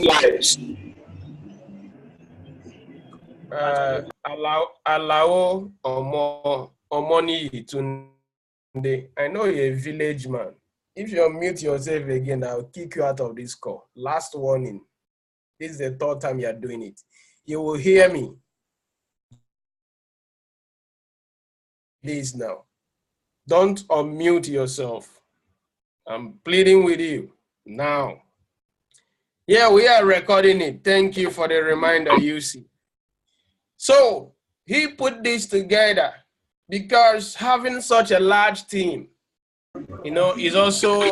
lives. Alao Omoni Tunde. I know you're a village man. If you unmute yourself again, I'll kick you out of this call. Last warning. This is the third time you're doing it. You will hear me. This now. Don't unmute yourself. I'm pleading with you now. Yeah, we are recording it. Thank you for the reminder, UC. So he put this together because having such a large team, is also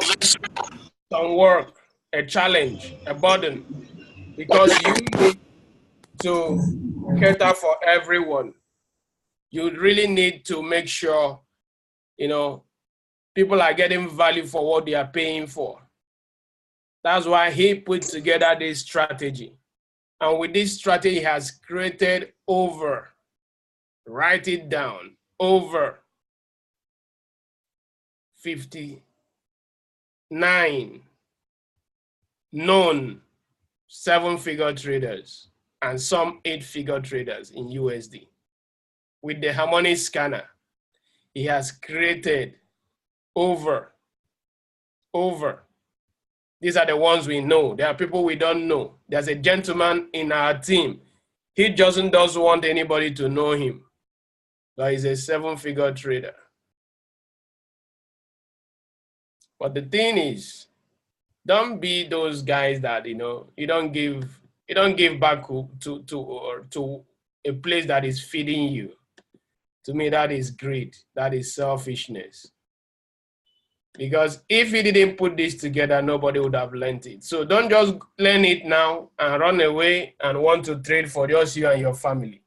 some work, a challenge, a burden, because you need to cater for everyone. You really need to make sure, people are getting value for what they are paying for. That's why he put together this strategy. And with this strategy, he has created write it down, over 59 known 7-figure traders and some 8-figure traders in USD. With the Harmonic scanner, he has created over. These are the ones we know. There are people we don't know. There's a gentleman in our team. He doesn't want anybody to know him, but he's a 7-figure trader. But the thing is, don't be those guys that you don't give back to a place that is feeding you. To me, that is greed. That is selfishness. Because if you didn't put this together, nobody would have learned it. So don't just learn it now and run away and want to trade for just you and your family.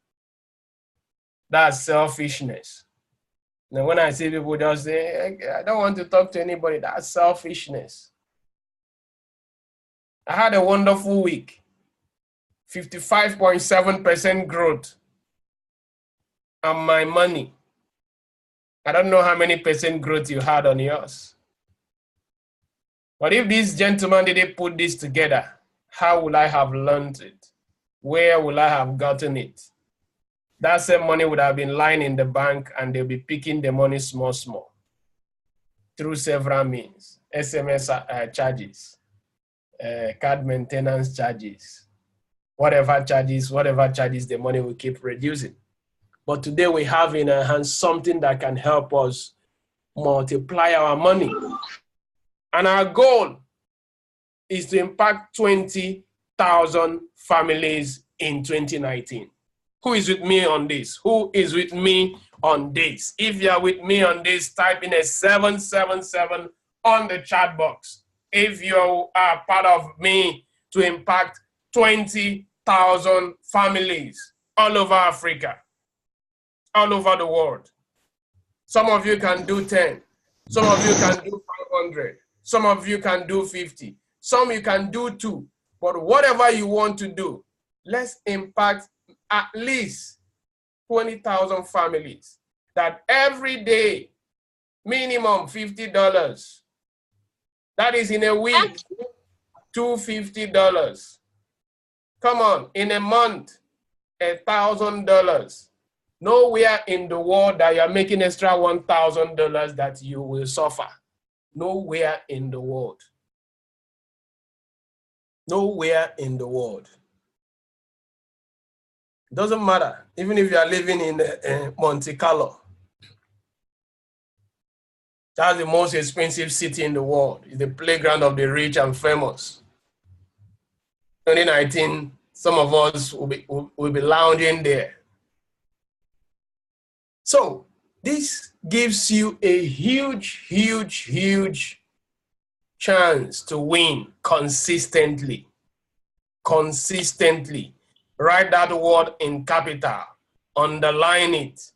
That's selfishness. Now, when I see people just say, I don't want to talk to anybody, that's selfishness. I had a wonderful week, 55.7% growth on my money. I don't know how many percent growth you had on yours. But if this gentleman didn't put this together, how will I have learned it? Where will I have gotten it? That same money would have been lying in the bank and they'll be picking the money small through several means, SMS charges, card maintenance charges, whatever charges the money will keep reducing. But today we have in our hands something that can help us multiply our money. And our goal is to impact 20,000 families in 2019. Who is with me on this? Who is with me on this? If you are with me on this, type in a 777 on the chat box. If you are part of me to impact 20,000 families all over Africa, all over the world. Some of you can do 10. Some of you can do 500. Some of you can do 50. Some you can do 2. But whatever you want to do, let's impact at least 20,000 families. That every day, minimum $50. That is in a week, $250. Come on, in a month, $1,000. Nowhere in the world that you're making extra $1,000 that you will suffer. Nowhere in the world. Nowhere in the world. Doesn't matter, even if you are living in Monte Carlo. That's the most expensive city in the world. It's the playground of the rich and famous. 2019, some of us will be lounging there. So this gives you a huge chance to win consistently. Consistently. Write that word in capital. Underline it.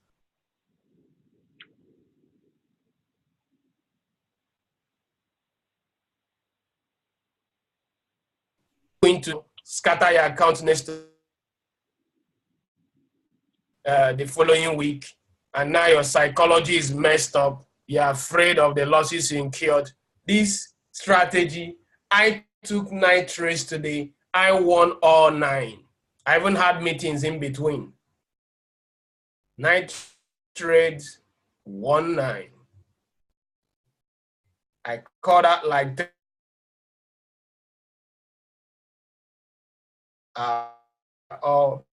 Going to scatter your account next to the following week, and now your psychology is messed up. You're afraid of the losses you incurred. This strategy, I took 9 trades today. I won all 9. I even had meetings in between. 9 trades, won 9. I call that like all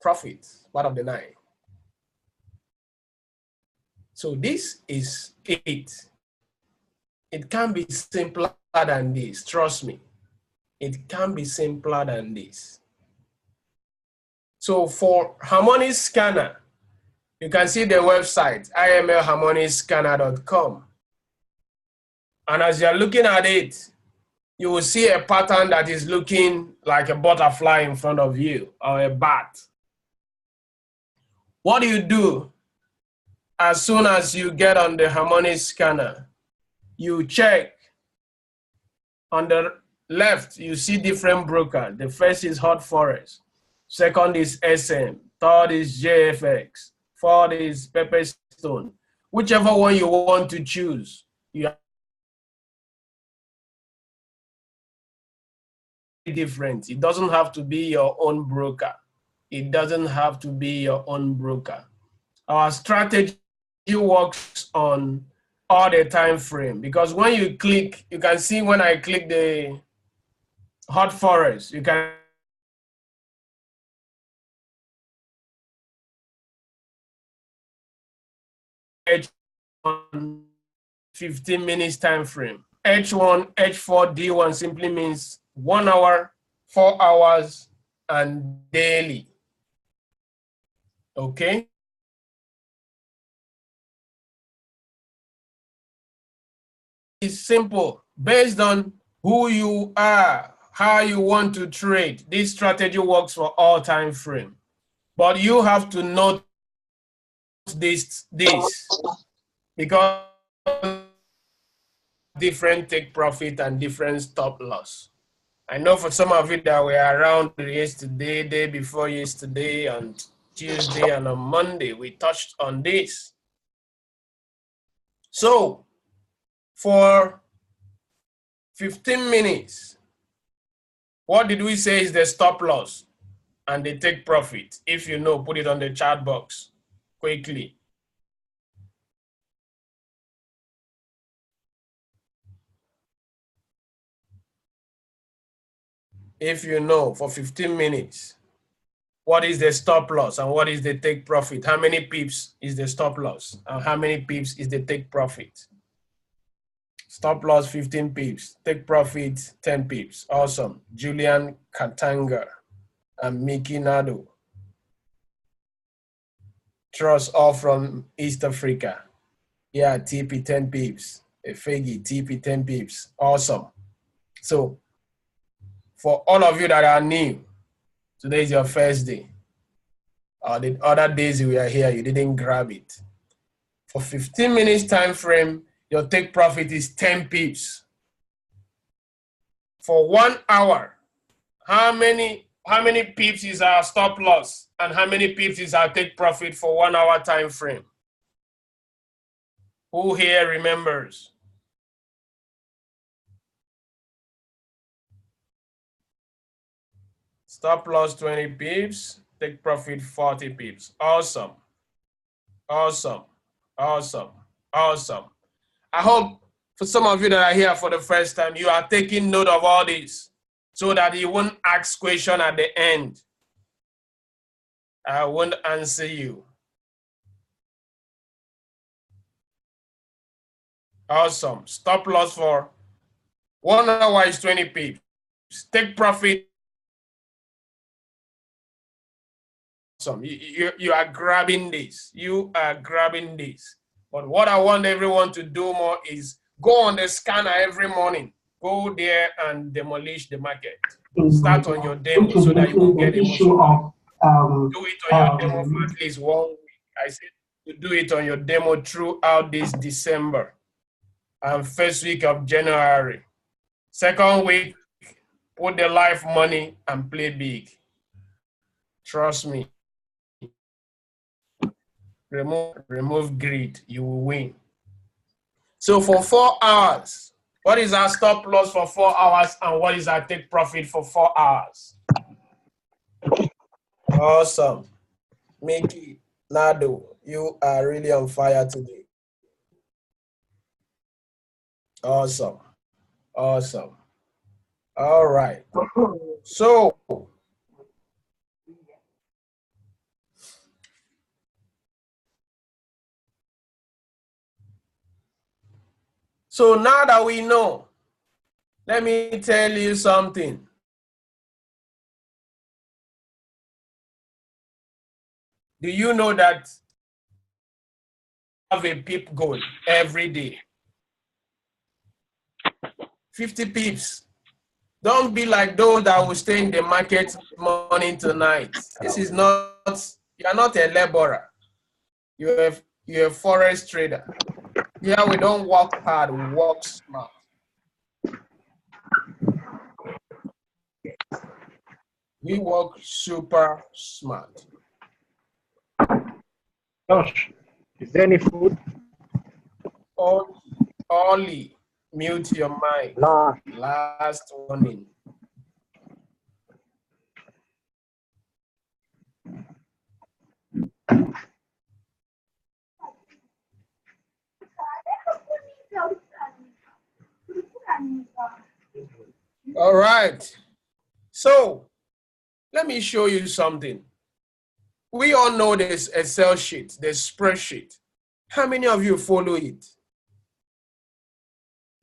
profits, part of the 9. So this is it. It can be simpler than this, trust me. It can be simpler than this. So for Harmonic Scanner, you can see the website, imlharmonicscanner.com. And as you're looking at it, you will see a pattern that is looking like a butterfly in front of you or a bat. What do you do as soon as you get on the Harmonic Scanner? You check. On the left, you see different brokers. The first is Hot Forest. Second is SM. Third is JFX. Fourth is Pepperstone. Whichever one you want to choose, you have different. It doesn't have to be your own broker. It doesn't have to be your own broker. Our strategy works on all the time frame, because when you click, you can see when I click the Hot Forest, you can H1 15 minutes time frame. H1, H4, D1 simply means 1 hour, 4 hours, and daily. Okay? It's simple. Based on who you are, how you want to trade, this strategy works for all time frame. But you have to note this because different take profit and different stop loss. I know for some of you that were around yesterday, day before yesterday, on Tuesday and on Monday, we touched on this. So for 15 minutes, what did we say is the stop loss and the take profit? If you know, put it on the chat box quickly. If you know, for 15 minutes, what is the stop loss and what is the take profit? How many pips is the stop loss and how many pips is the take profit? Stop loss 15 pips, take profit 10 pips. Awesome. Julian Katanga and Mickey Nado. Trust, all from East Africa. Yeah, TP 10 pips. Efegi, TP 10 pips. Awesome. So for all of you that are new, today is your first day. The other days you were here, you didn't grab it. For 15 minutes time frame, your take profit is 10 pips. For 1 hour, how many pips is our stop loss and how many pips is our take profit for 1 hour time frame? Who here remembers? Stop loss 20 pips, take profit 40 pips. Awesome. Awesome. Awesome. Awesome. I hope for some of you that are here for the first time, you are taking note of all this so that you won't ask question at the end. I won't answer you. Awesome. Stop loss for 1 hour is 20 pips. Take profit. Awesome. You are grabbing this. You are grabbing this. But what I want everyone to do more is go on the scanner every morning. Go there and demolish the market. Start on your demo so that you will get a issue of do it on your demo for at least 1 week. I said you do it on your demo throughout this December and first week of January. Second week, put the live money and play big. Trust me. Remove greed, you will win. So for 4 hours, What is our stop loss for 4 hours and what is our take profit for 4 hours? Awesome. Mickey, Nado, you are really on fire today. Awesome. Awesome. All right. So now that we know, let me tell you something. Do you know that you have a pip goal every day? 50 pips. Don't be like those that will stay in the market morning to night. This is not, you're not a laborer. You're a forex trader. Here we don't work hard, we work smart. We work super smart. Josh, is there any food? Ollie, mute your mic. No. Last warning. All right. So let me show you something. We all know this Excel sheet, the spreadsheet. How many of you follow it?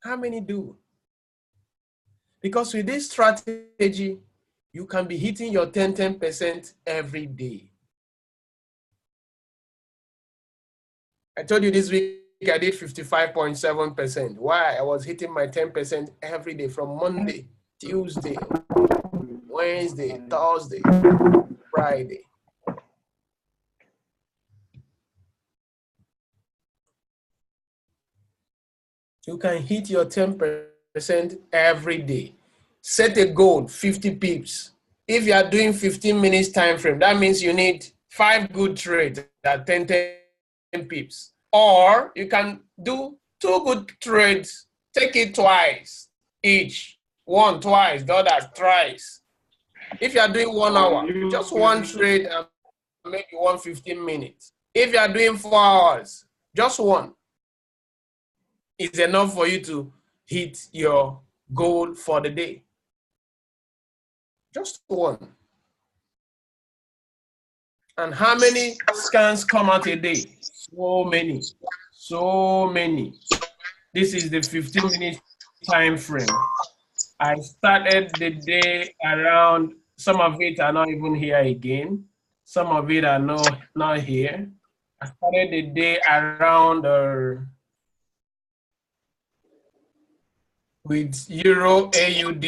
How many do? Because with this strategy, you can be hitting your 10% every day. I told you this week I did 55.7%. Why? I was hitting my 10% every day from Monday, Tuesday, Wednesday, Thursday, Friday. You can hit your 10% every day. Set a goal, 50 pips. If you are doing 15 minutes time frame, that means you need 5 good trades at 10 pips. Or you can do 2 good trades, take it twice each. One twice, the other thrice. If you are doing 1 hour, just 1 trade and maybe 15 minutes. If you are doing 4 hours, just 1 is enough for you to hit your goal for the day. Just 1. And how many scans come out a day? So many. So many. This is the 15-minute time frame. I started the day around, some of it are not even here again. Some of it are not here. I started the day around with Euro AUD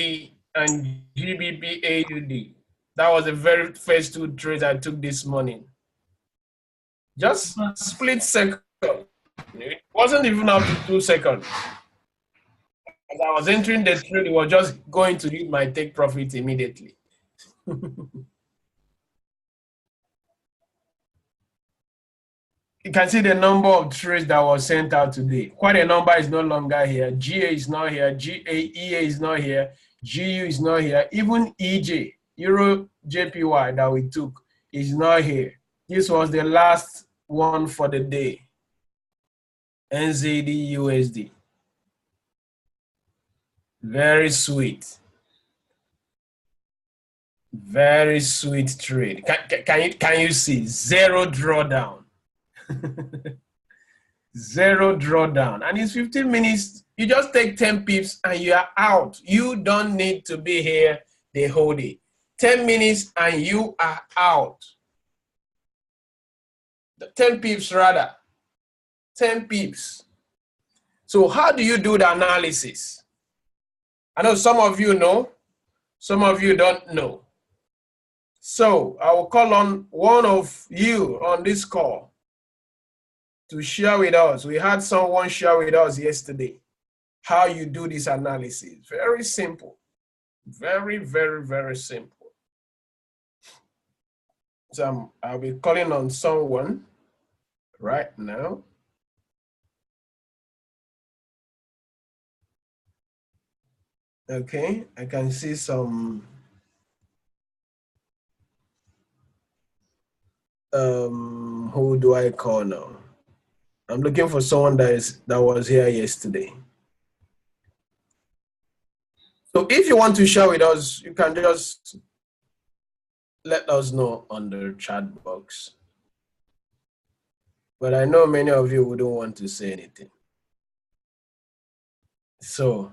and GBP AUD. That was the very first 2 trades I took this morning. Just split second. It wasn't even up to 2 seconds. As I was entering the trade, it was just going to hit my take profit immediately. You can see the number of trades that was sent out today. Quite a number is no longer here. GA is not here. EA is not here. GU is not here. Even EJ, Euro JPY that we took is not here. This was the last one for the day. NZD USD. Very sweet. Very sweet trade. Can you see? Zero drawdown. Zero drawdown. And it's 15 minutes. You just take 10 pips and you are out. You don't need to be here the whole day. 10 minutes and you are out. 10 pips rather. 10 pips. So how do you do the analysis? I know some of you know, some of you don't know. So I will call on one of you on this call to share with us. We had someone share with us yesterday how you do this analysis. Very simple. Very, very, very simple. So I'll be calling on someone right now. Okay, I can see some who do I call now? I'm looking for someone that was here yesterday. So if you want to share with us, you can just let us know on the chat box. But I know many of you wouldn't want to say anything. So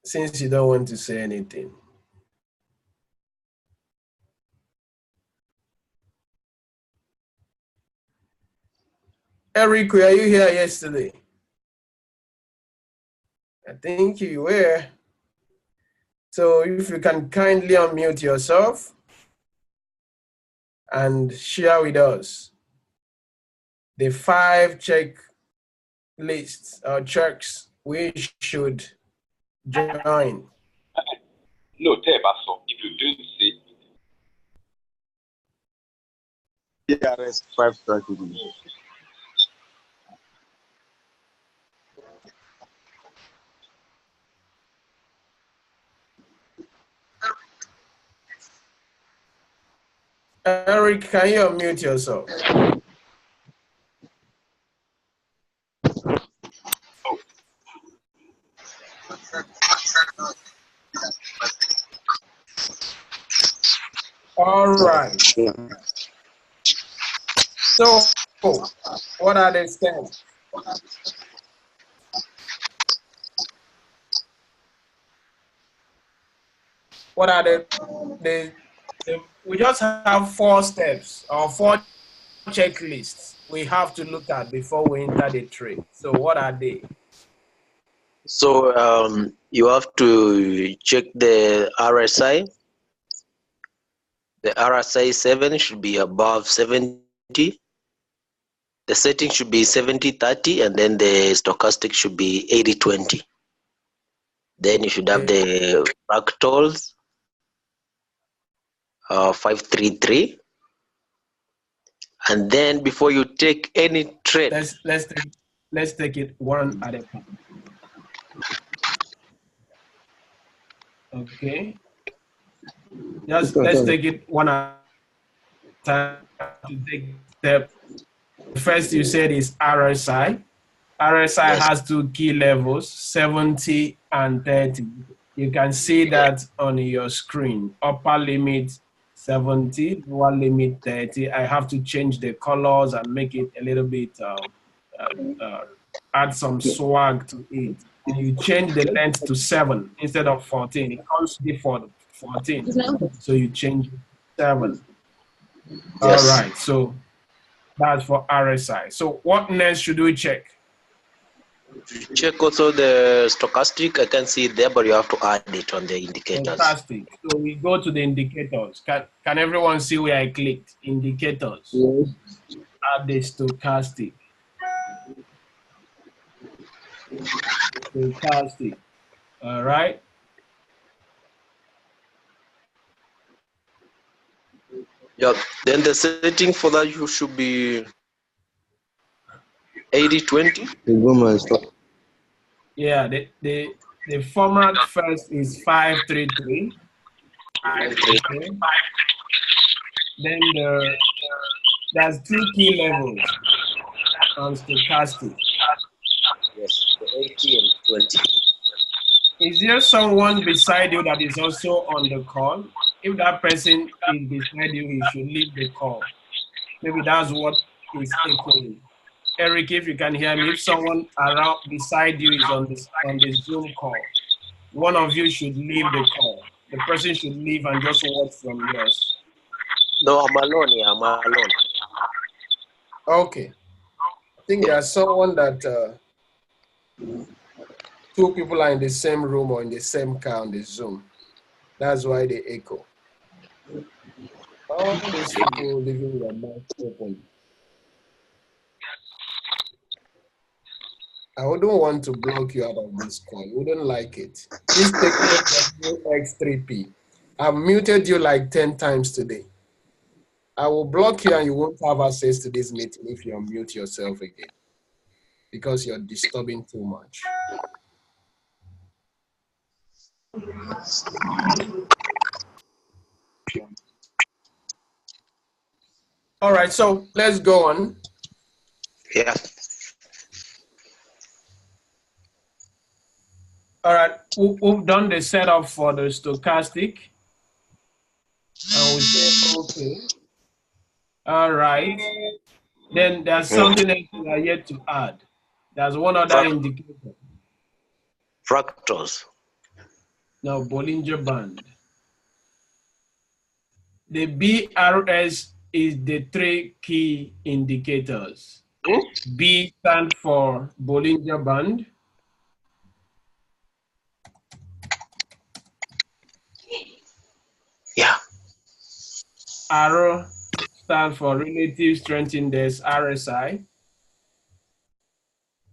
since you don't want to say anything, Eric, were you here yesterday? I think you were. So if you can kindly unmute yourself and share with us the 5 checklists or checks we should join. No, tell us if you don't say. PRS 5 strategy. Eric, can you unmute yourself? All right. So, what are the steps? What are the we just have 4 steps or 4 checklists we have to look at before we enter the trade. So what are they? So you have to check the RSI. The RSI 7 should be above 70. The setting should be 70-30, and then the stochastic should be 80-20. Then you should have the fractals 533. And then before you take any trade, let's take it one at a time. Okay. Just let's take it one at a time to take step. First, you said is RSI. RSI Yes. has 2 key levels, 70 and 30. You can see that on your screen. Upper limit 70, lower limit 30. I have to change the colors and make it a little bit, add some swag to it. And you change the length to 7 instead of 14. It comes default 14. So you change 7. Yes. All right, so that's for RSI. So what next should we check? Check also the stochastic. I can see it there, but you have to add it on the indicators. Fantastic. So we go to the indicators. Can everyone see where I clicked? Indicators. Yes. Add the stochastic. Stochastic. All right. Yeah. Then the setting for that you should be 80-20. The woman stop. Yeah. The format first is 533. Okay. Then there's 2 key levels on stochastic. Yes, the 80 and 20. Is there someone beside you that is also on the call? If that person is beside you, he should leave the call. Maybe that's what is echoing. Eric, if you can hear me, if someone around beside you is on the Zoom call, one of you should leave the call. The person should leave and just watch from yours. No, I'm alone here. I'm alone. Okay. I think there's someone that 2 people are in the same room or in the same car on the Zoom. That's why they echo. All these people living their mouth open. I wouldn't want to block you out of this call. You wouldn't like it. Please take note of X3P. I've muted you like 10 times today. I will block you and you won't have access to this meeting if you unmute yourself again because you're disturbing too much. All right, so let's go on. Yeah. All right, we've done the setup for the stochastic. And we say, okay. All right. Then there's something else we are yet to add. There's one other indicator. Fractals. Now, Bollinger Band. The BRS is the three key indicators. B stands for Bollinger Band. Yeah. R stands for Relative Strength Index, RSI.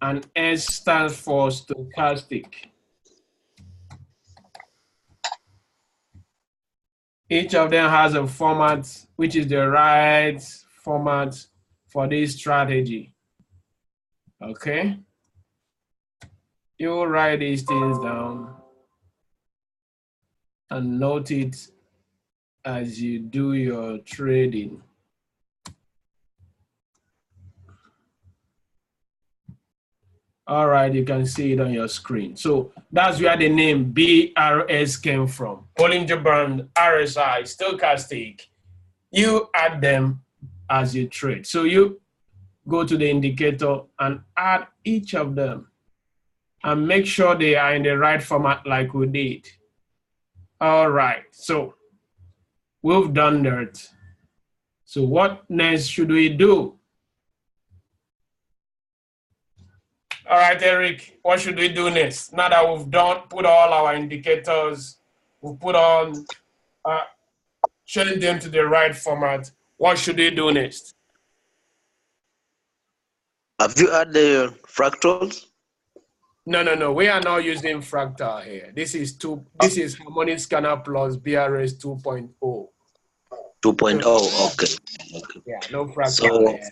And S stands for stochastic. Each of them has a format, which is the right format for this strategy. Okay? You write these things down and note it as you do your trading. All right, you can see it on your screen. So that's where the name BRS came from. Bollinger Band, RSI, stochastic. You add them as you trade. So you go to the indicator and add each of them and make sure they are in the right format like we did. All right, so we've done that. So what next should we do? All right, Eric, what should we do next? Now that we've put all our indicators, we've put on, change them to the right format, what should we do next? Have you had the fractals? No. We are not using fractal here. This is Harmonic Scanner Plus BRS 2.0. 2.0. Okay. Yeah, no fractal So here.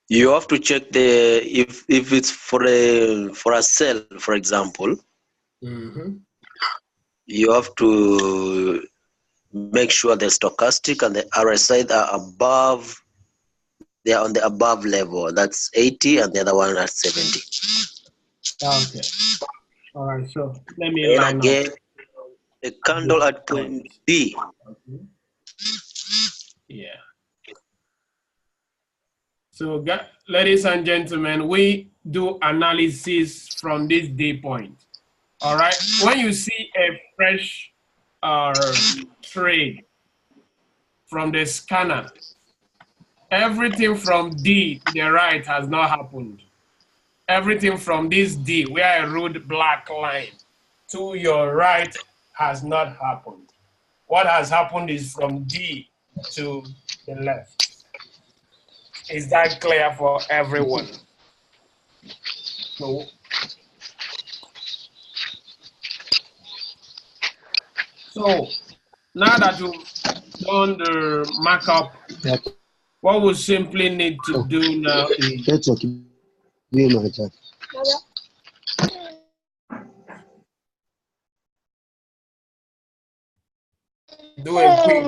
you have to check the if it's for a cell, for example. You have to make sure the stochastic and the RSI are above. They are on the above level. That's 80, and the other one at 70. Okay. All right. So let me And line again, up. the candle at point B. Okay. Yeah. So, ladies and gentlemen, we do analysis from this day point. All right. When you see a fresh trade from the scanner, everything from D to the right has not happened. Everything from this D, where I wrote black line, to your right has not happened. What has happened is from D to the left. Is that clear for everyone? So now that you've done the markup, what we simply need to do now is do a quick.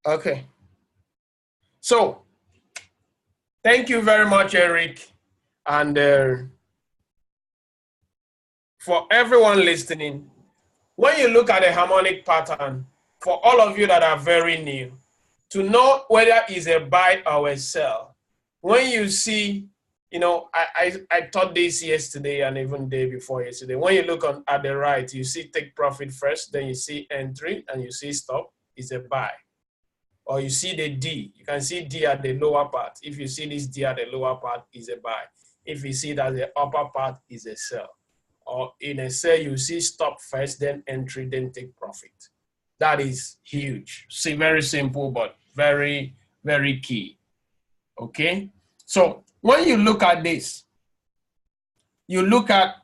Okay. So thank you very much, Eric. And for everyone listening, when you look at a harmonic pattern, for all of you that are very new, to know whether it's a buy or a sell, when you see, I taught this yesterday and even day before yesterday. When you look at the right, you see take profit first, then you see entry, and you see stop, is a buy. Or you see the D, you can see D at the lower part. If you see this D at the lower part, is a buy. If you see that the upper part, is a sell. Or in a sell, you see stop first, then entry, then take profit. That is huge. See, very simple, but very, very key. Okay? So when you look at this, you look at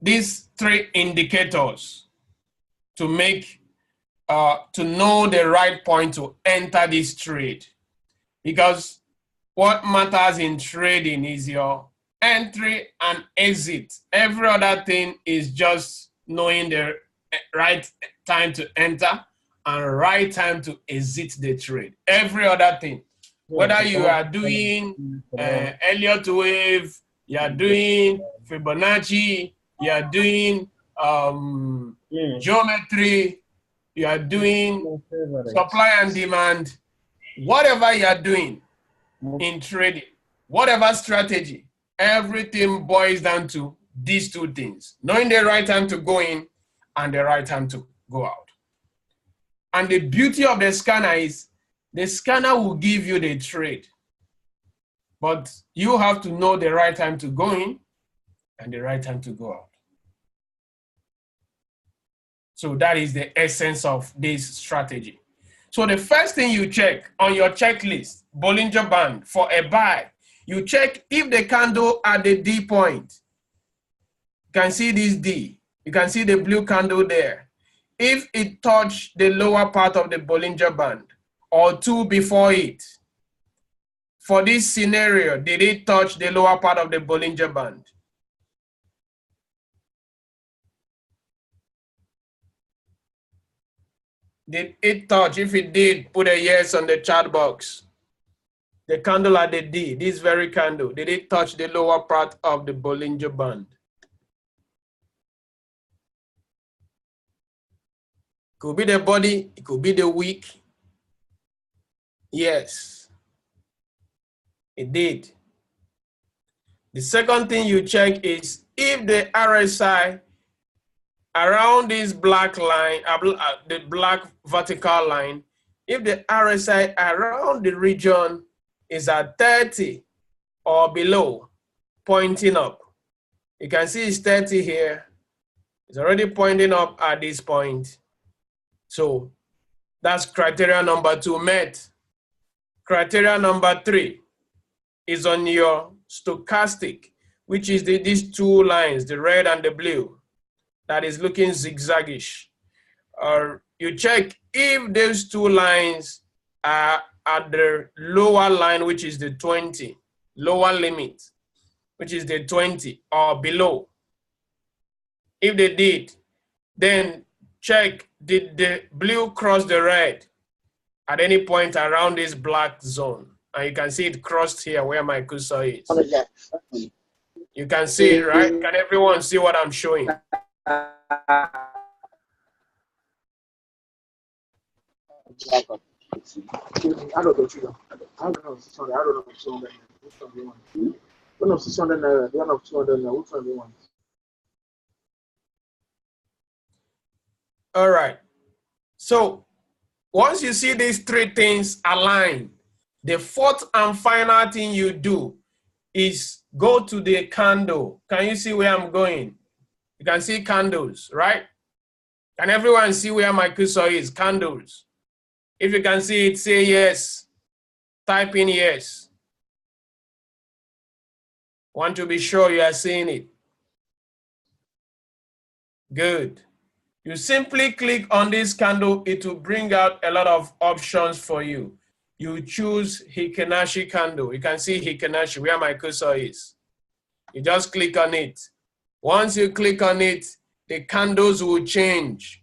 these three indicators to make to know the right point to enter this trade. Because what matters in trading is your entry and exit. Every other thing is just knowing the right time to enter and right time to exit the trade. Every other thing, whether you are doing Elliott wave, you are doing Fibonacci, you are doing geometry, you are doing supply and demand, whatever you are doing in trading, whatever strategy, everything boils down to these two things: knowing the right time to go in and the right time to go out. And the beauty of the scanner is the scanner will give you the trade, but you have to know the right time to go in and the right time to go out. So that is the essence of this strategy. So the first thing you check on your checklist, Bollinger Band, for a buy, you check if the candle at the D point. You can see this D. You can see the blue candle there. If it touched the lower part of the Bollinger Band or two before it, for this scenario, did it touch the lower part of the Bollinger Band? Did it touch? If it did, put a yes on the chat box. The candle at the D, this very candle, did it touch the lower part of the Bollinger Band? Could be the body, it could be the wick. Yes, it did. The second thing you check is if the RSI around this black line, the black vertical line, if the RSI around the region is at 30 or below, pointing up. You can see it's 30 here. It's already pointing up at this point. So that's criteria number 2 met. Criteria number 3 is on your stochastic, which is these two lines, the red and the blue, that is looking zigzaggish. You check if those two lines are at the lower line, which is the 20, lower limit, which is the 20 or below. If they did, then check, did the blue cross the red at any point around this black zone? And you can see it crossed here where my cursor is. You can see it, right? Can everyone see what I'm showing? All right. So once you see these three things align, the fourth and final thing you do is go to the candle. Can you see where I'm going? You can see candles, right? Can everyone see where my cursor is? Candles. If you can see it, say yes. Type in yes. Want to be sure you are seeing it. Good. You simply click on this candle, it will bring out a lot of options for you. You choose Hikenashi candle. You can see Hikenashi where my cursor is. You just click on it. Once you click on it, the candles will change.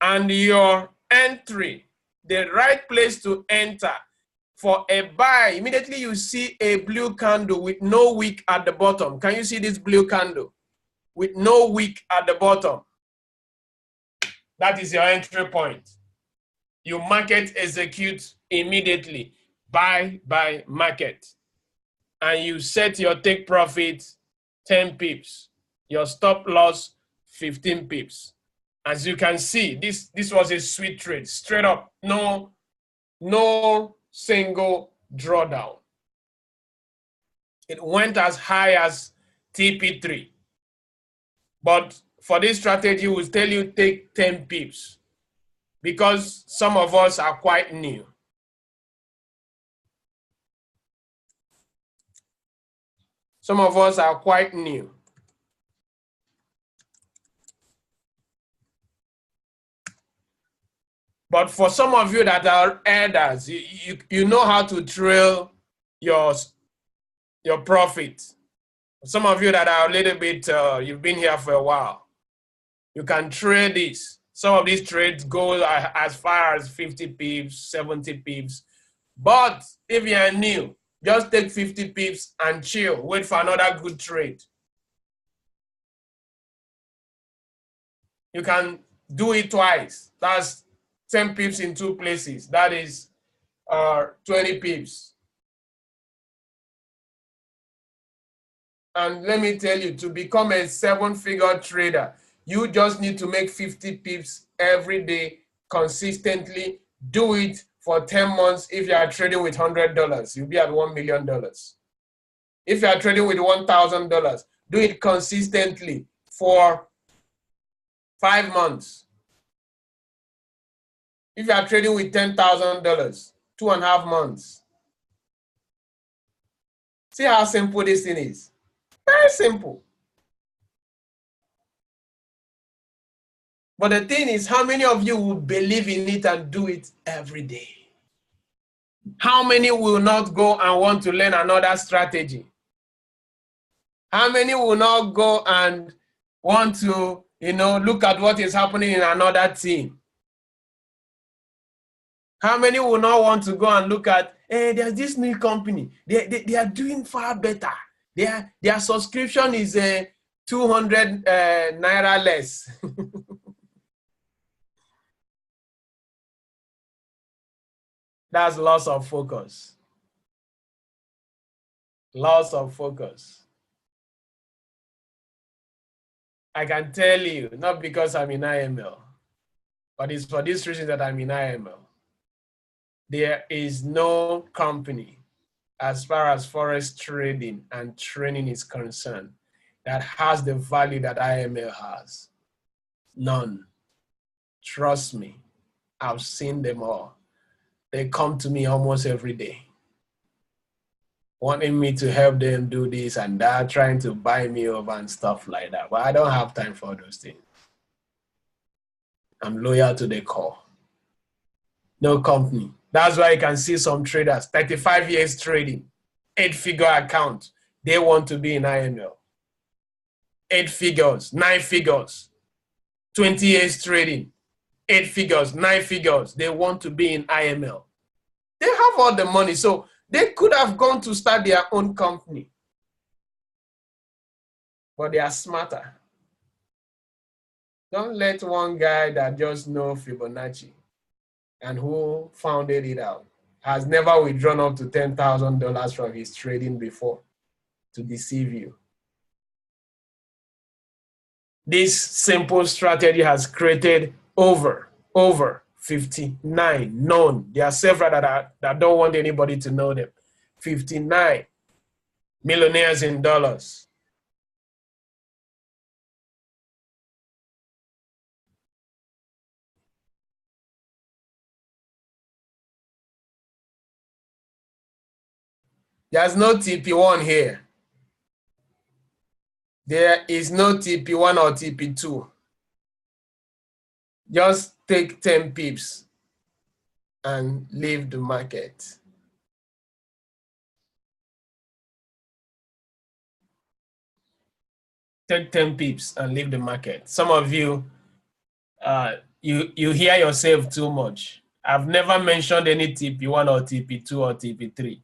And your entry, the right place to enter for a buy, immediately you see a blue candle with no wick at the bottom. Can you see this blue candle with no wick at the bottom? That is your entry point. You market execute immediately, buy market. And you set your take profit 10 pips, your stop loss 15 pips. As you can see, this was a sweet trade, straight up, no single drawdown. It went as high as TP3. But for this strategy, we'll tell you take 10 pips because some of us are quite new. Some of us are quite new. But for some of you that are elders, you know how to trail your profit. Some of you that are a little bit, you've been here for a while, you can trade this. Some of these trades go as far as 50 pips, 70 pips. But if you are new, just take 50 pips and chill. Wait for another good trade. You can do it twice. That's 10 pips in two places. That is 20 pips. And let me tell you, to become a 7-figure trader, you just need to make 50 pips every day consistently. Do it for 10 months. If you are trading with $100, you'll be at $1 million. If you are trading with $1,000, do it consistently for 5 months. If you are trading with $10,000, 2.5 months. See how simple this thing is. Very simple. But the thing is, how many of you will believe in it and do it every day? How many will not go and want to learn another strategy? How many will not go and want to, look at what is happening in another team? How many will not want to go and look at, hey, there's this new company. They are doing far better. Their subscription is 200 naira less. That's loss of focus. Loss of focus. I can tell you, not because I'm in IML, but it's for this reason that I'm in IML. There is no company, as far as forex trading and training is concerned, that has the value that IML has. None. Trust me, I've seen them all. They come to me almost every day, wanting me to help them do this and that, trying to buy me over and stuff like that. But I don't have time for those things. I'm loyal to the core. No company. That's why you can see some traders, 35 years trading, 8-figure account. They want to be in IML. 8 figures, 9 figures, 20 years trading, 8 figures, 9 figures. They want to be in IML. They have all the money, so they could have gone to start their own company. But they are smarter. Don't let one guy that just knows Fibonacci and who founded it out, has never withdrawn up to $10,000 from his trading before, to deceive you. This simple strategy has created over 59 known. There are several that don't want anybody to know them. 59 millionaires in dollars. There's no TP1 here. There is no TP1 or TP2. Just take 10 pips and leave the market. Take 10 pips and leave the market. Some of you, you hear yourself too much. I've never mentioned any TP1 or TP2 or TP3.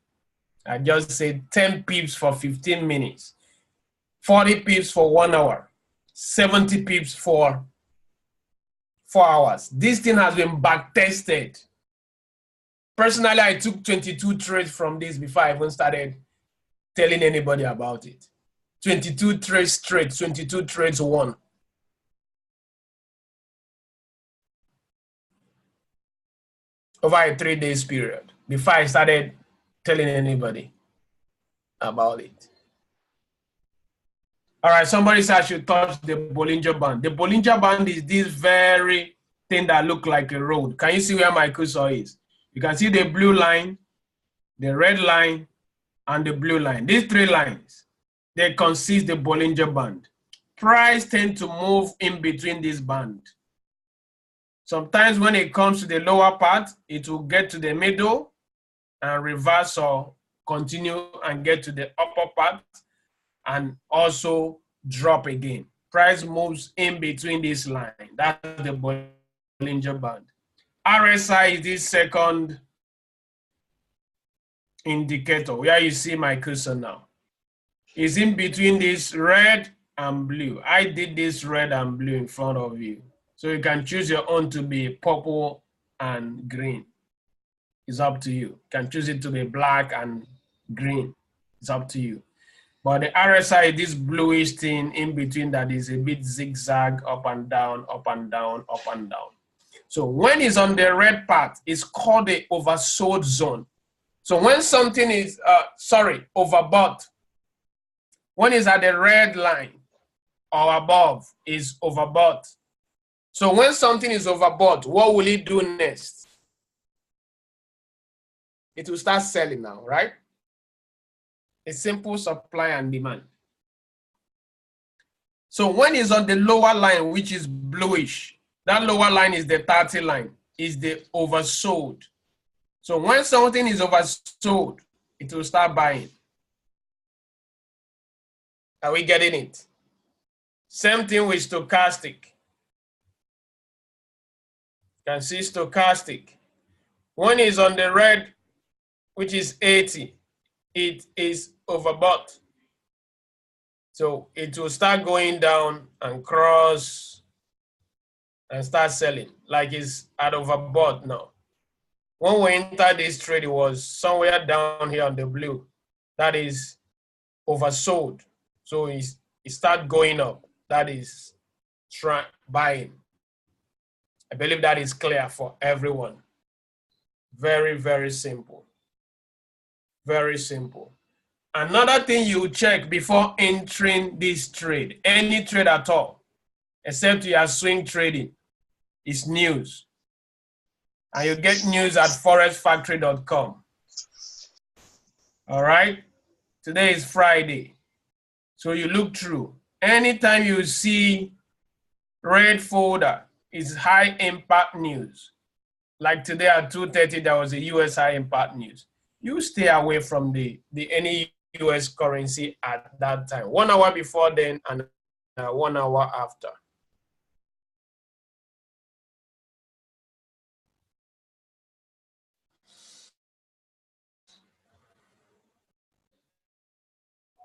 I just said 10 pips for 15 minutes, 40 pips for 1 hour, 70 pips for 4 hours. This thing has been back tested. Personally, I took 22 trades from this before I even started telling anybody about it. 22 trades straight, 22 trades won. Over a 3 days period before I started telling anybody about it. All right, somebody said I should touch the Bollinger Band. The Bollinger Band is this very thing that looks like a road. Can you see where my cursor is? You can see the blue line, the red line, and the blue line. These 3 lines. they consist the Bollinger Band. Price tend to move in between this band. Sometimes when it comes to the lower part, it will get to the middle and reverse or continue and get to the upper part and also drop again. Price moves in between this line. That's the Bollinger Band. RSI is this second indicator where you see my cursor now. It's in between this red and blue. I did this red and blue in front of you. So you can choose your own to be purple and green. It's up to you. You can choose it to be black and green. It's up to you. But the RSI is this bluish thing in between that is a bit zigzag, up and down, up and down, up and down. So when it's on the red part, it's called the oversold zone. So when something is, overbought, when it's at the red line or above, is overbought. So when something is overbought, what will it do next? It will start selling now, right? A simple supply and demand. So when it's on the lower line, which is bluish, that lower line is the 30 line, is the oversold. So when something is oversold, it will start buying. Are we getting it? Same thing with stochastic. You can see stochastic. When it's on the red, which is 80, it is overbought. So it will start going down and cross and start selling like it's at overbought now. When we entered this trade, it was somewhere down here on the blue. That is oversold. So it start going up. That is buying. I believe that is clear for everyone. Very, very simple. Very simple. Another thing you check before entering this trade, any trade at all, except you are swing trading, is news. And you get news at forexfactory.com. All right? Today is Friday. So you look through. Anytime you see red folder, it's high impact news. Like today at 2:30, there was a US high impact news. You stay away from any US currency at that time. 1 hour before then and 1 hour after.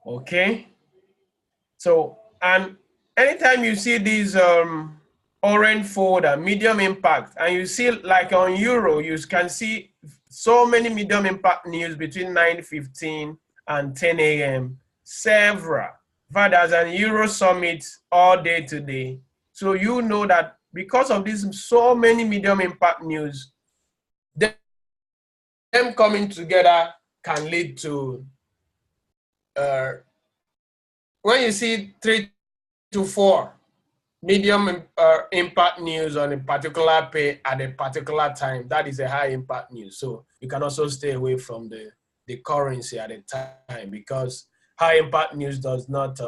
Okay. So, and anytime you see these orange folder, medium impact, and you see like on Euro, you can see so many medium impact news between 9:15 and 10 a.m. Several. In fact, there's an Euro summit all day today. So you know that because of this, so many medium impact news, them coming together can lead to when you see 3 to 4 medium impact news on a particular pay at a particular time, that is a high impact news. So you can also stay away from the currency at a time because high impact news does not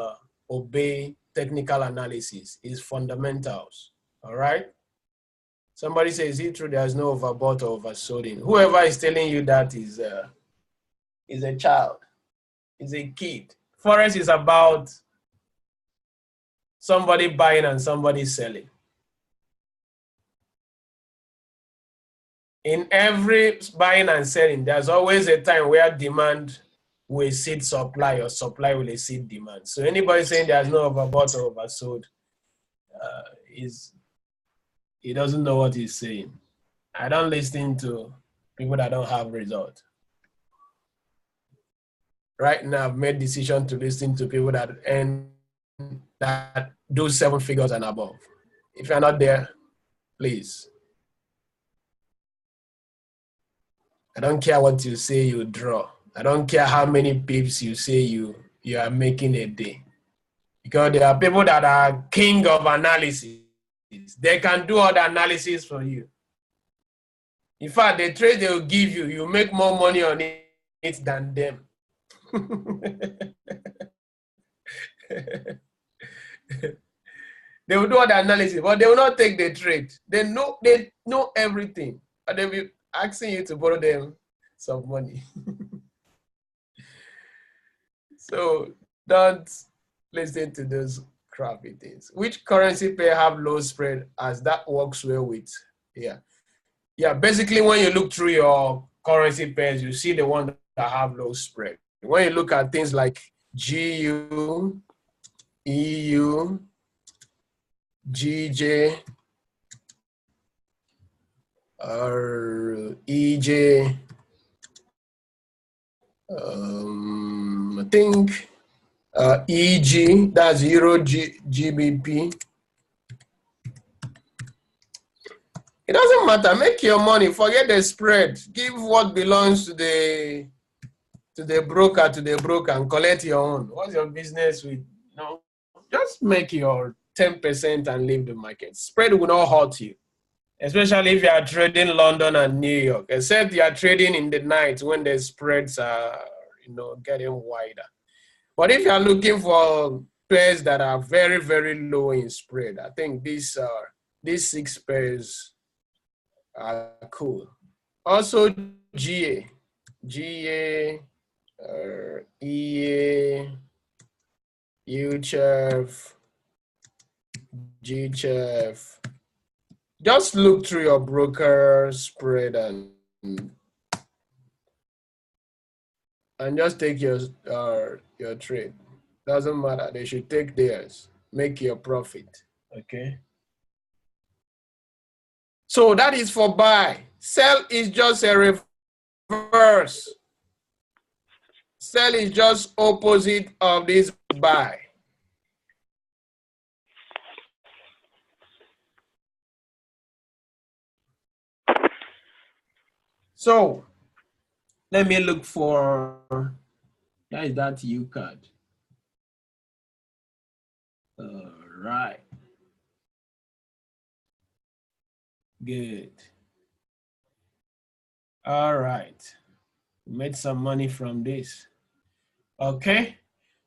obey technical analysis. It's fundamentals. All right. Somebody says, is it true there's no overbought or oversold? Whoever is telling you that is a child, is a kid. Forex is about somebody buying and somebody selling. In every buying and selling, there's always a time where demand will exceed supply or supply will exceed demand. So anybody saying there's no overbought or oversold, he doesn't know what he's saying. I don't listen to people that don't have results. Right now, I've made decision to listen to people that do 7 figures and above. If you're not there, please. I don't care what you say you draw. I don't care how many pips you say you are making a day. Because there are people that are king of analysis. They can do all the analysis for you. In fact, the trade they will give you, you make more money on it than them. They will do all the analysis, but they will not take the trade. They know everything, and they will be asking you to borrow them some money. So don't listen to those crappy things. Which currency pair have low spread, as that works well with? Yeah. Basically, when you look through your currency pairs, you see the one that have low spread. When you look at things like GU, EU, GJ, or EJ, I think EG, that's Euro GBP. It doesn't matter. Make your money. Forget the spread. Give what belongs to the broker, and collect your own. What's your business with? No, just make your 10% and leave the market. Spread will not hurt you, especially if you are trading London and New York. Except you are trading in the night when the spreads are, getting wider. But if you are looking for pairs that are very, very low in spread, I think these 6 pairs are cool. Also, GA, EA, UCHEF, GCHEF. Just look through your broker spread and just take your trade. Doesn't matter. They should take theirs. Make your profit. Okay. So that is for buy. Sell is just a reverse. Sell is just opposite of this buy. So let me look for that U card. All right. Good. All right. Made some money from this. Okay.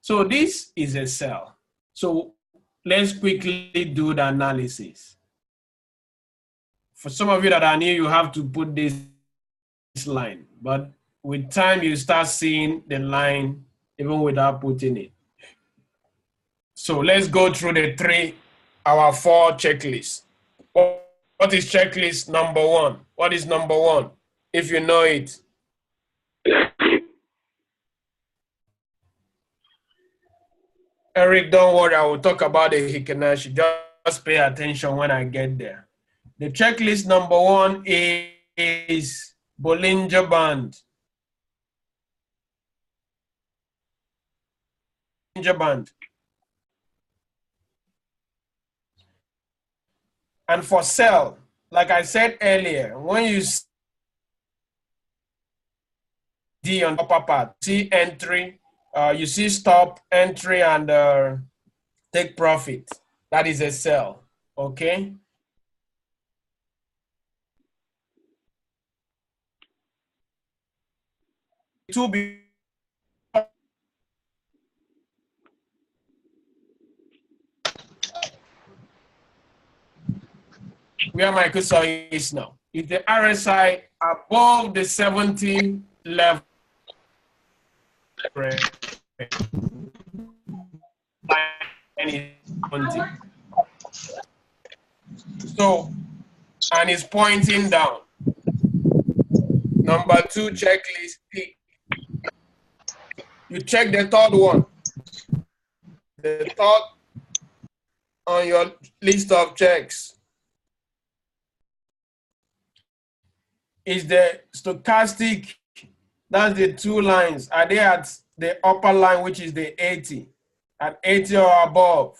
So this is a sell. So let's quickly do the analysis. For some of you that are new, you have to put this line, but with time you start seeing the line even without putting it. So let's go through our 4 checklists. What is checklist number 1? What is number 1? If you know it. Eric, don't worry, I will talk about the Hikenashi. Just pay attention when I get there. The checklist number 1 is Bollinger Band. Bollinger Band. And for sell, like I said earlier, when you see on the upper part, see entry, you see stop, entry, and take profit. That is a sell, okay? Where my cursor is now. If the RSI above the 70 level, so, and it's pointing down. Number 2 checklist, you check the third one. The third on your list of checks is the stochastic. That's the 2 lines. Are they at the upper line, which is the 80, at 80 or above,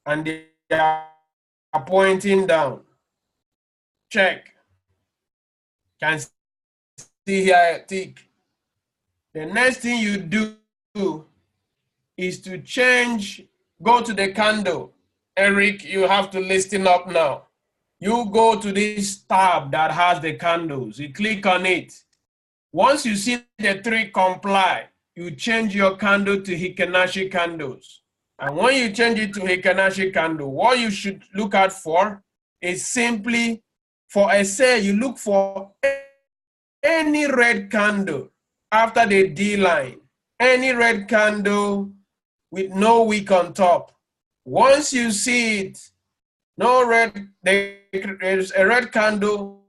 and they are pointing down? Check. Can see here, tick. The next thing you do is to change, go to the candle. Eric, you have to listen up now. You go to this tab that has the candles. You click on it. Once you see the 3 comply, you change your candle to Hikenashi candles. And when you change it to a Kanashi candle, what you should look out for is simply for a sale, you look for any red candle after the D line, any red candle with no wick on top. Once you see it, there's a red candle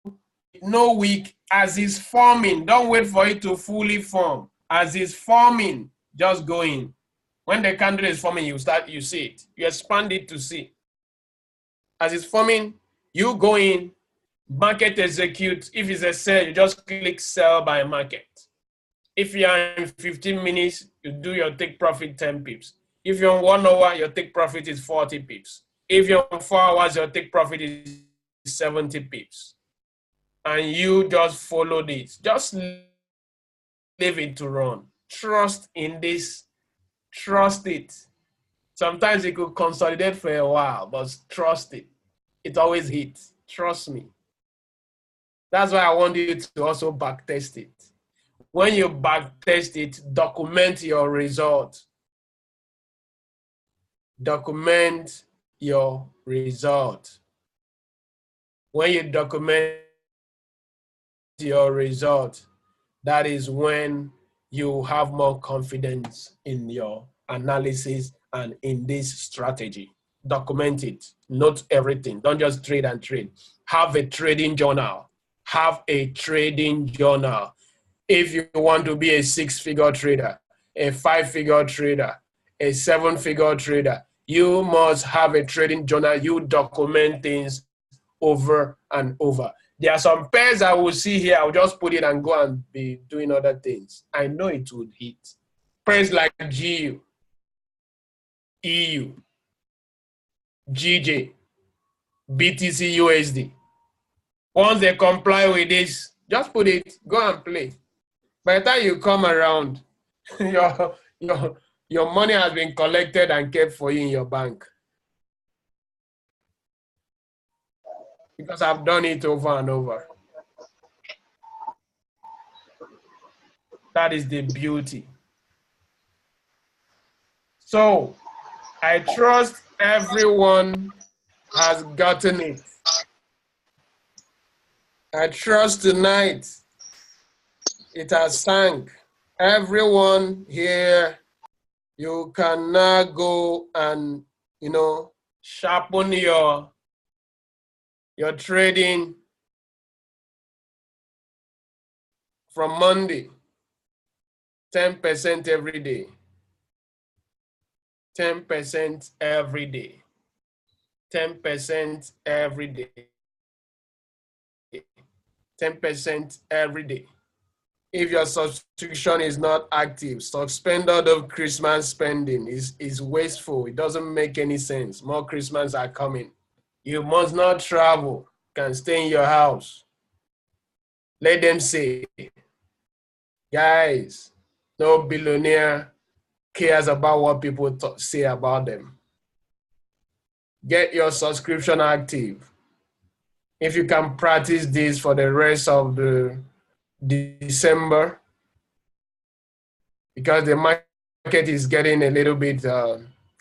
with no wick as it's forming. Don't wait for it to fully form. As it's forming, just go in. When the candle is forming, you see it. You expand it to see. As it's forming, you go in, market execute. If it's a sell, you just click sell by market. If you're in 15 minutes, you do your take profit 10 pips. If you're on 1 hour, your take profit is 40 pips. If you're on 4 hours, your take profit is 70 pips. And you just follow this. Just leave it to run. Trust in this. Trust it. Sometimes it could consolidate for a while, but trust it. It always hits. Trust me. That's why I want you to also backtest it. When you backtest it, document your result. Document your result. When you document your result, that is when you have more confidence in your analysis and in this strategy. Document it. Note everything. Don't just trade and trade. Have a trading journal. Have a trading journal. If you want to be a 6-figure trader, a 5-figure trader, a 7-figure trader, you must have a trading journal. You document things over and over. There are some pairs I will see here. I'll just put it and go and be doing other things. I know it would hit. Pairs like GU, EU, GJ, BTC USD. Once they comply with this, just put it, go and play. By the time you come around, your money has been collected and kept for you in your bank. Because I've done it over and over. That is the beauty. So, I trust everyone has gotten it. I trust tonight it has sank. Everyone here, you can now go and, sharpen your trading from Monday. 10% every day. 10% every day. 10% every day. 10% every day. If your subscription is not active, suspend all the Christmas spending. Is wasteful. It doesn't make any sense. More Christmas are coming. You must not travel. You can stay in your house. Let them say, guys, no billionaire cares about what people say about them. Get your subscription active. If you can practice this for the rest of the December, because the market is getting a little bit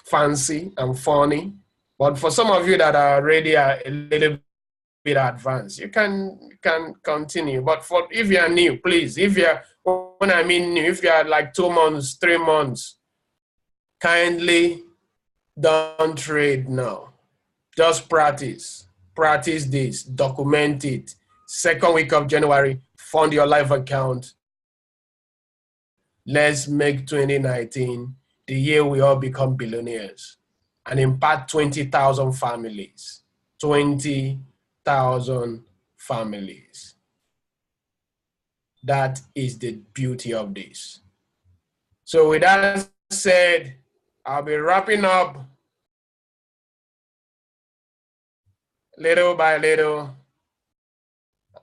fancy and funny. But for some of you that are already a little bit advanced, you can continue. But if you are new, please, when I mean new, if you are like 2 months, 3 months, kindly don't trade now. Just practice. Practice this. Document it. 2nd week of January, fund your live account. Let's make 2019 the year we all become billionaires and impact 20,000 families. 20,000 families. That is the beauty of this. So with that said, I'll be wrapping up little by little.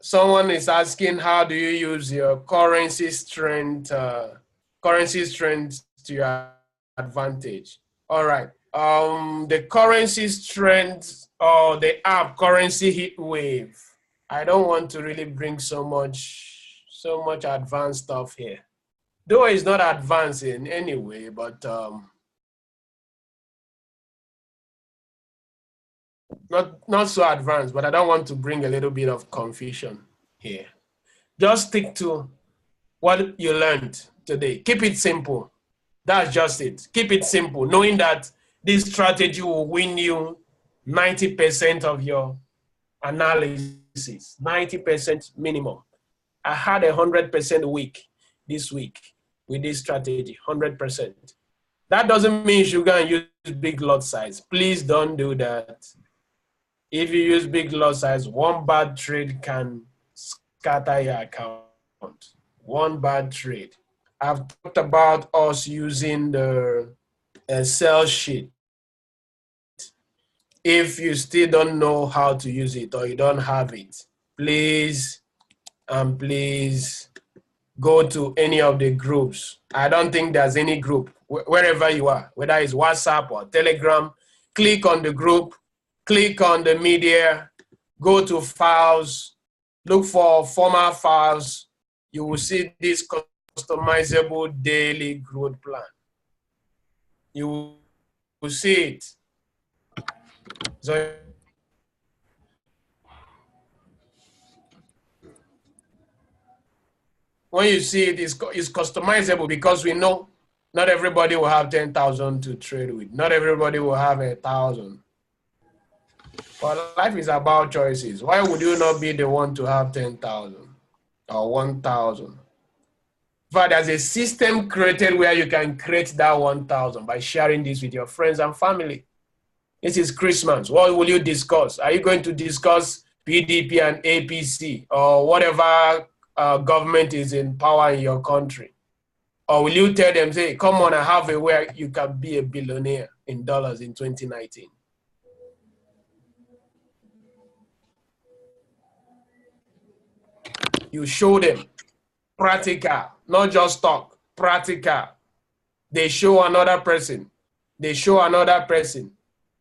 Someone is asking, how do you use your currency strength to your advantage? All right. The currency strength or the app currency heat wave. I don't want to really bring so much advanced stuff here. Though it's not advanced in any way, but not so advanced, but I don't want to bring a little bit of confusion here. Just stick to what you learned today. Keep it simple. That's just it. Keep it simple, knowing that this strategy will win you 90% of your analysis, 90% minimum. I had 100% week this week with this strategy, 100%. That doesn't mean you should go and use big lot size. Please don't do that. If you use big lot size, one bad trade can scatter your account. One bad trade. I've talked about us using the Excel sheet. If you still don't know how to use it or you don't have it, please go to any of the groups. I don't think there's any group, wherever you are, whether it's WhatsApp or Telegram, click on the group, click on the media, go to files, look for former files. You will see this customizable daily growth plan. You will see it. So when you see it, it's customizable because we know not everybody will have 10,000 to trade with. Not everybody will have 1,000. But life is about choices. Why would you not be the one to have 10,000 or 1,000? But there's a system created where you can create that 1,000 by sharing this with your friends and family. This is Christmas. What will you discuss? Are you going to discuss PDP and APC or whatever government is in power in your country? Or will you tell them, say, come on, I have a way you can be a billionaire in dollars in 2019? You show them practical, not just talk, practical. They show another person. They show another person.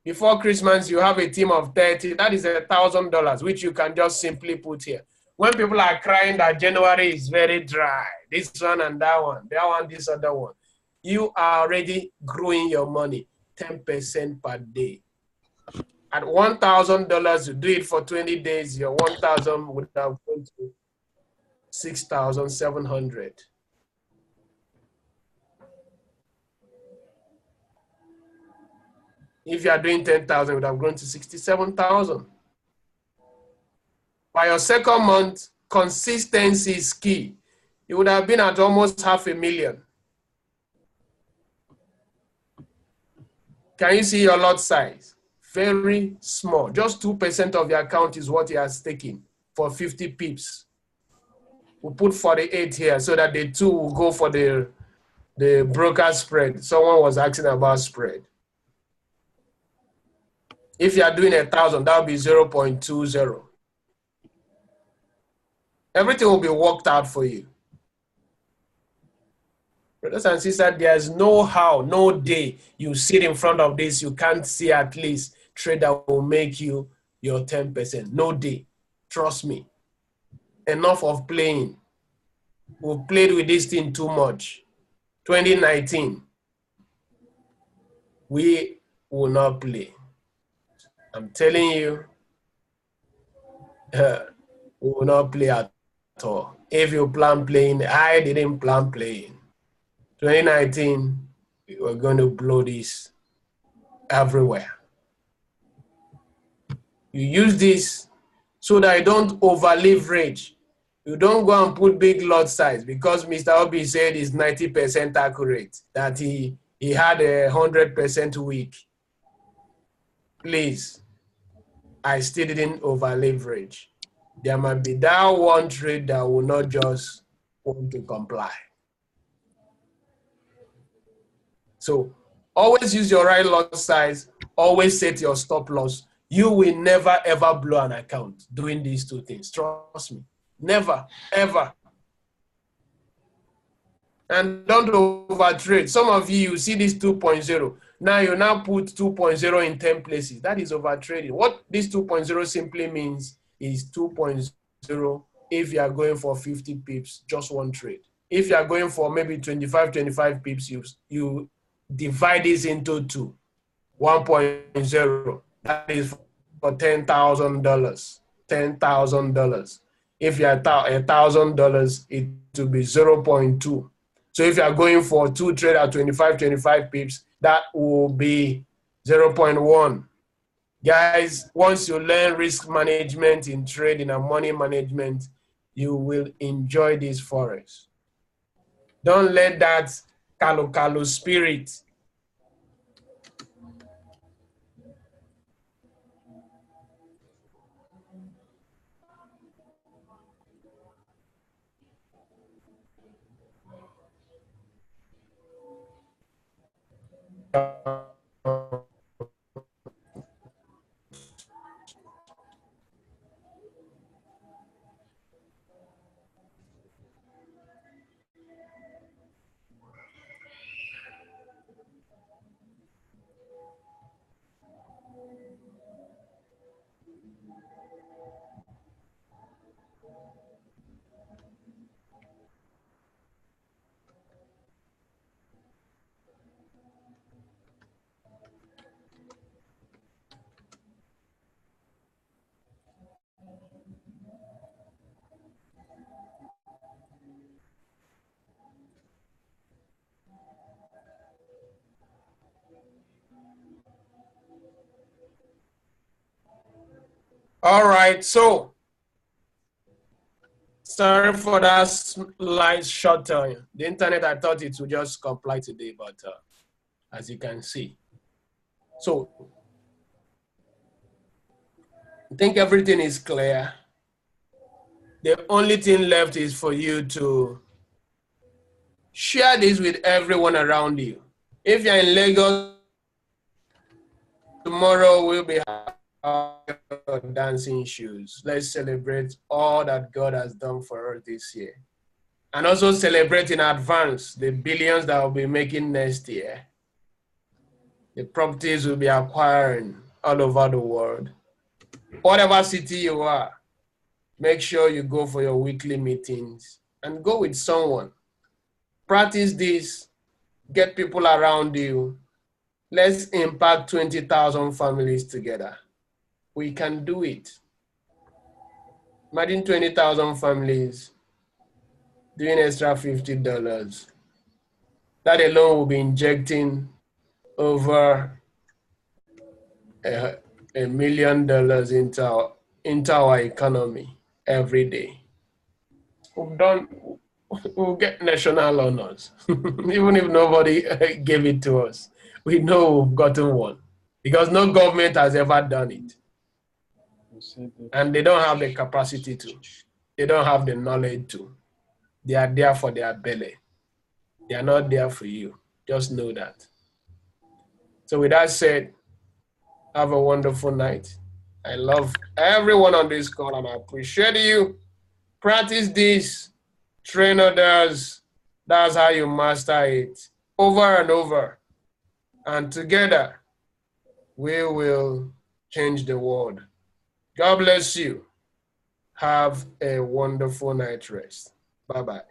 Before Christmas, you have a team of 30. That is $1,000, which you can just simply put here. When people are crying that January is very dry, this one and that one, this other one, you are already growing your money 10% per day. At $1,000, you do it for 20 days, your 1,000 would have gone to 6,700. If you are doing 10,000, it would have grown to 67,000. By your second month, consistency is key. You would have been at almost 500,000. Can you see your lot size? Very small. Just 2% of your account is what he has taken for 50 pips. We'll put 48 here so that the 2 will go for the broker spread. Someone was asking about spread. If you are doing 1,000, that will be 0.20. Everything will be worked out for you. Brothers and sisters, there's no how, no day you sit in front of this, you can't see at least trade that will make you your 10%. No day. Trust me. Enough of playing. We've played with this thing too much. 2019, we will not play. I'm telling you, we will not play at all. If you plan playing, I didn't plan playing. 2019, we were going to blow this everywhere. You use this so that you don't over leverage. You don't go and put big lot size because Mr. Obi said it's 90% accurate, that he had 100% week. Please, I still didn't over leverage. There might be that one trade that will not just want to comply. So always use your right lot size, always set your stop loss. You will never ever blow an account doing these two things. Trust me. Never, ever. And don't overtrade. Some of you see this 2.0. Now you now put 2.0 in 10 places. That is overtrading. What this 2.0 simply means is 2.0 if you are going for 50 pips, just one trade. If you are going for maybe 25 pips, you divide this into two. 1.0. That is for $10,000. $10,000. If you're $1,000, it will be 0.2. So if you are going for 2 trade at 25 pips, that will be 0.1. Guys, once you learn risk management in trading and money management, you will enjoy this forex. Don't let that kalu spirit All right, so sorry for that slight short time. The internet, I thought it would just comply today, but as you can see. So I think everything is clear. The only thing left is for you to share this with everyone around you. If you're in Lagos, tomorrow we'll be dancing shoes. Let's celebrate all that God has done for us this year. And also celebrate in advance the billions that we'll be making next year. The properties we'll be acquiring all over the world. Whatever city you are, make sure you go for your weekly meetings and go with someone. Practice this, get people around you. Let's impact 20,000 families together. We can do it. Imagine 20,000 families doing extra $50. That alone will be injecting over $1 million into our economy every day. We'll get national honors. Even if nobody gave it to us, we know we've gotten one because no government has ever done it. And they don't have the capacity to. They don't have the knowledge to. They are there for their belly. They are not there for you. Just know that. So with that said, have a wonderful night. I love everyone on this call and I appreciate you. Practice this. Train others. That's how you master it. Over and over. And together, we will change the world. God bless you. Have a wonderful night rest. Bye-bye.